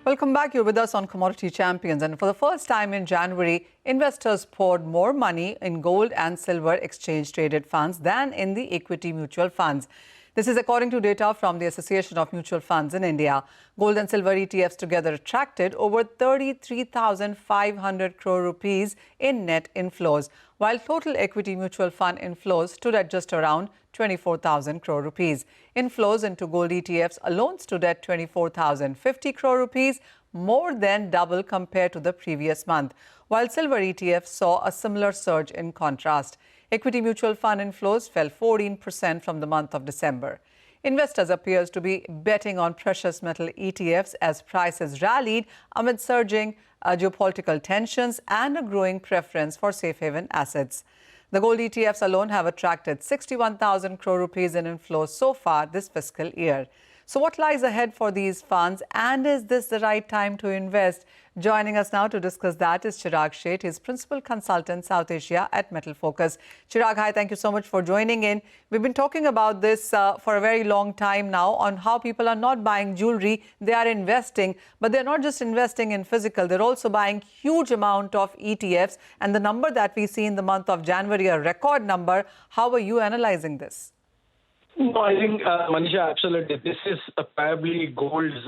Welcome back. You're with us on Commodity Champions. And for the first time in January, investors poured more money in gold and silver exchange-traded funds than in the equity mutual funds. This is according to data from the Association of Mutual Funds in India. Gold and silver ETFs together attracted over 33,500 crore rupees in net inflows, while total equity mutual fund inflows stood at just around 24,000 crore rupees. Inflows into gold ETFs alone stood at 24,050 crore rupees, more than double compared to the previous month, while silver ETFs saw a similar surge in contrast. Equity mutual fund inflows fell 14% from the month of December. Investors appears to be betting on precious metal ETFs as prices rallied amid surging geopolitical tensions and a growing preference for safe haven assets. The gold ETFs alone have attracted 61,000 crore rupees in inflows so far this fiscal year. So what lies ahead for these funds, and is this the right time to invest? Joining us now to discuss that is Chirag Sheth, his principal consultant South Asia at Metal Focus. Chirag, hi, thank you so much for joining in. We've been talking about this for a very long time now on how people are not buying jewelry, they are investing. But they're not just investing in physical, they're also buying huge amount of ETFs. And the number that we see in the month of January, a record number. How are you analyzing this? No, I think, Manisha, absolutely. This is probably gold's,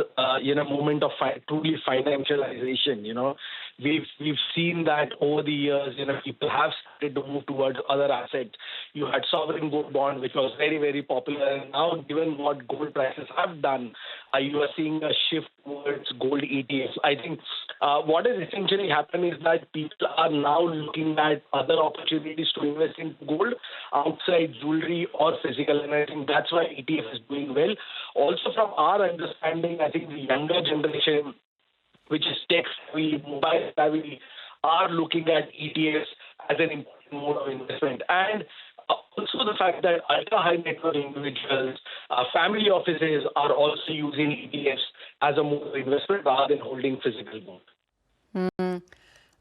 moment of truly financialization. We've seen that over the years, people have started to move towards other assets. You had sovereign gold bond, which was very, very popular. And now, given what gold prices have done, you are seeing a shift towards gold ETFs. I think what has essentially happened is that people are now looking at other opportunities to invest in gold outside jewelry or physical. And I think that's why ETF is doing well. Also, from our understanding, I think the younger generation, which is tech-savvy, mobile-savvy, are looking at ETFs as an important mode of investment. And also the fact that ultra-high net worth individuals, family offices are also using ETFs as a mode of investment rather than holding physical gold.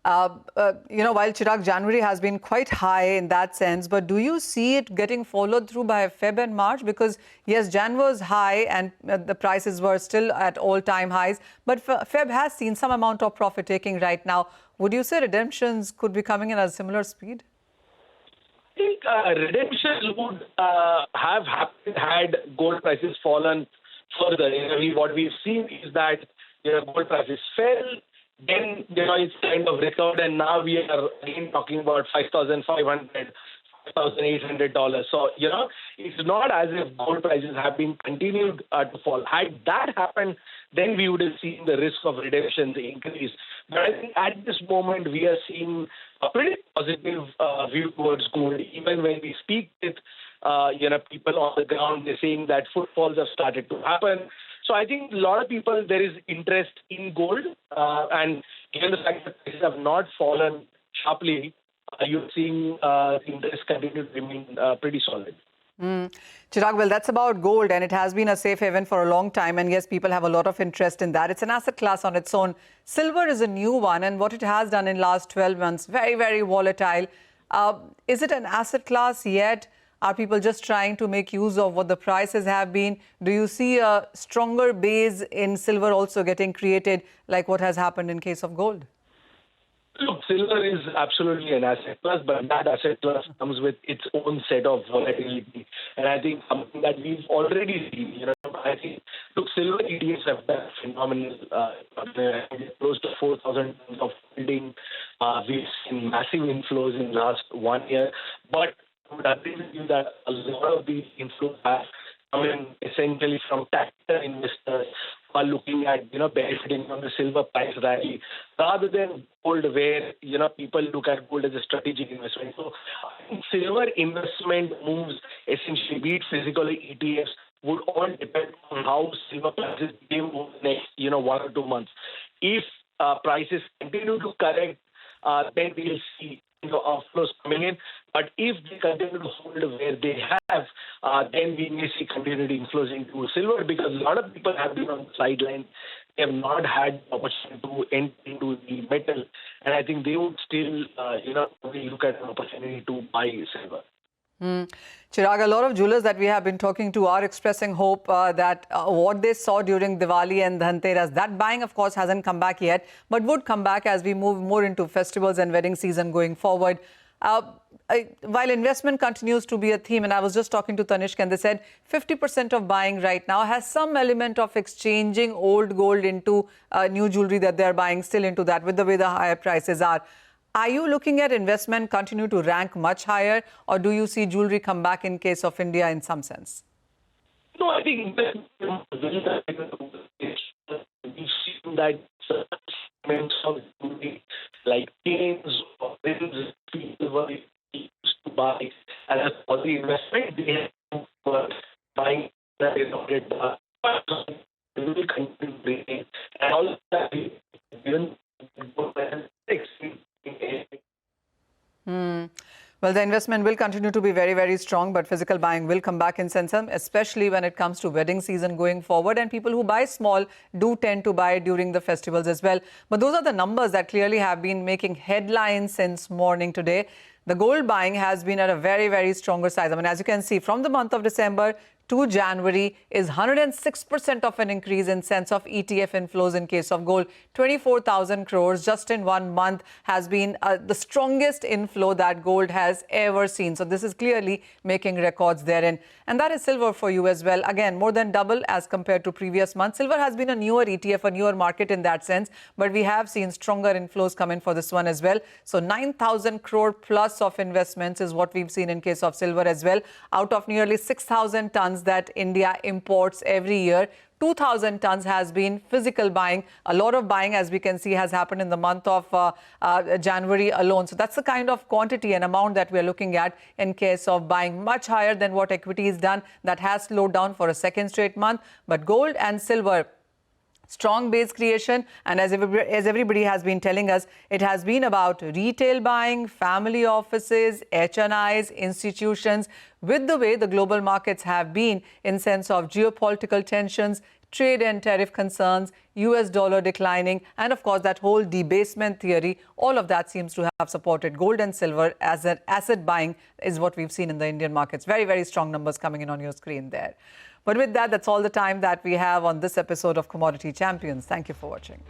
While Chirag, January has been quite high in that sense, but do you see it getting followed through by Feb and March? Because yes, Jan was high and the prices were still at all-time highs, but Feb has seen some amount of profit taking right now. Would you say redemptions could be coming in at a similar speed? I think redemptions would have happened had gold prices fallen further. What we've seen is that gold prices fell. Then, it's kind of recovered, and now we are again talking about $5,500, $5,800. So, it's not as if gold prices have been continued to fall. Had that happened, then we would have seen the risk of redemptions increase. But I think at this moment, we are seeing a pretty positive view towards gold. Even when we speak with, people on the ground, they're saying that footfalls have started to happen. So I think a lot of people, there is interest in gold. And given the fact that prices have not fallen sharply, you're seeing interest continue to remain pretty solid. Chirag, well, that's about gold, and it has been a safe haven for a long time. And yes, people have a lot of interest in that. It's an asset class on its own. Silver is a new one, and what it has done in last 12 months, very, very volatile. Is it an asset class yet? Are people just trying to make use of what the prices have been? Do you see a stronger base in silver also getting created, like what has happened in case of gold? Look, silver is absolutely an asset class, but that asset class comes with its own set of volatility. And I think something that we've already seen, I think, look, silver ETFs have done phenomenal, close to 4,000 tons of holding. We've seen massive inflows in the last 1 year. But I would agree with you that a lot of these inflows have come in essentially from tactical investors who are looking at, benefiting from the silver price rally rather than gold, where, people look at gold as a strategic investment. So I think silver investment moves, essentially, be it physical ETFs, would all depend on how silver prices behave over the next, 1 or 2 months. If prices continue to correct, then we'll see outflows coming in. But if they continue to hold where they have, then we may see continued inflows into silver, because a lot of people have been on the sidelines. They have not had the opportunity to enter into the metal. And I think they would still, look at an opportunity to buy silver. Chirag, a lot of jewelers that we have been talking to are expressing hope that what they saw during Diwali and Dhanteras, that buying, of course, hasn't come back yet, but would come back as we move more into festivals and wedding season going forward. While investment continues to be a theme, and I was just talking to Tanishk and they said 50% of buying right now has some element of exchanging old gold into new jewelry that they're buying, still into that with the way the higher prices are. Are you looking at investment continue to rank much higher, or do you see jewelry come back in case of India in some sense? No, I think we've seen that segments of jewelry like chains or rings people were used to buy, and as for the investment, they have buying that is already done. They will continue bringing, and all of that given. Well, the investment will continue to be very, very strong, but physical buying will come back in Sensum, especially when it comes to wedding season going forward. And people who buy small do tend to buy during the festivals as well. But those are the numbers that clearly have been making headlines since morning today. The gold buying has been at a very, very stronger size. I mean, as you can see, from the month of December to January is 106% of an increase in sense of ETF inflows in case of gold. 24,000 crores just in 1 month has been the strongest inflow that gold has ever seen. So this is clearly making records therein. And that is silver for you as well. Again, more than double as compared to previous months. Silver has been a newer ETF, a newer market in that sense, but we have seen stronger inflows come in for this one as well. So 9,000 crore plus of investments is what we've seen in case of silver as well. Out of nearly 6,000 tons that India imports every year, 2,000 tons has been physical buying. A lot of buying, as we can see, has happened in the month of January alone. So that's the kind of quantity and amount that we're looking at in case of buying, much higher than what equity is done. That has slowed down for a second straight month. But gold and silver, strong base creation, and as everybody has been telling us, it has been about retail buying, family offices, HNIs, institutions, with the way the global markets have been in sense of geopolitical tensions, trade and tariff concerns, US dollar declining, and of course that whole debasement theory. All of that seems to have supported gold and silver as an asset buying is what we've seen in the Indian markets. Very, very strong numbers coming in on your screen there. But with that, that's all the time that we have on this episode of Commodity Champions. Thank you for watching.